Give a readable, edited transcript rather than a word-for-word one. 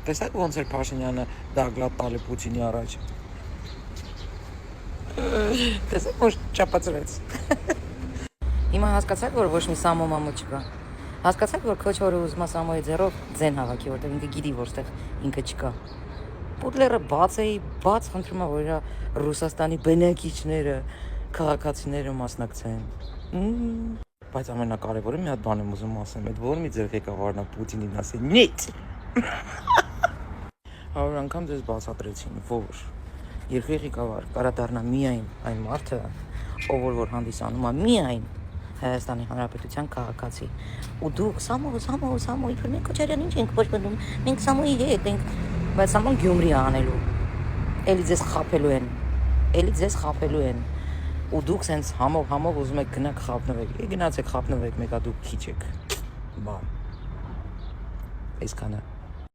Տեսա՞ք ոնց էր Փաշինյանը դագլատ տալի Պուտինի առաջ։ Տեսա՞ք ոնց չապացրեց։ Հիմա հասկացաք, որ ոչ մի Սամո մամու չկա։ Հասկացաք, որ քոչորը ուզում է Սամոյի ձեռով ձեն հավաքի, որտեղ ինքը գիտի, որ ստեղ ինքը չկա։ Պուտլերը բաց խնդրում է, որ իր Ռուսաստանի բնակիչները, քաղաքացիները մասնակցեն։ Բայց ամենակարևորը մի հատ բան եմ ուզում ասեմ, այդ որ մի ձեր ղեկավարն է Պուտինին ասի՝ «Նիտ»։ 100 անգամ ձեզ բացատրեցին, որ երկրի ղեկավար կարա դառնա միայն այն մարդը, ով որ հանդիսանում է միայն Հայաստանի Հանրապետության քաղաքացի։ Ու դուք Սամո, իբր մենք Քոչարյանին չենք պաշտպանում, մենք Սամոյի հետ ենք, բայց Սամոն Գյումրի է անելու։ Էլի ձեզ խաբելու են։ Ու դուք սենց համով ուզում եք գնաք խաբնվեք։ Գնացեք խաբնվեք, մեկա դուք քիչ եք։ Այսքանը։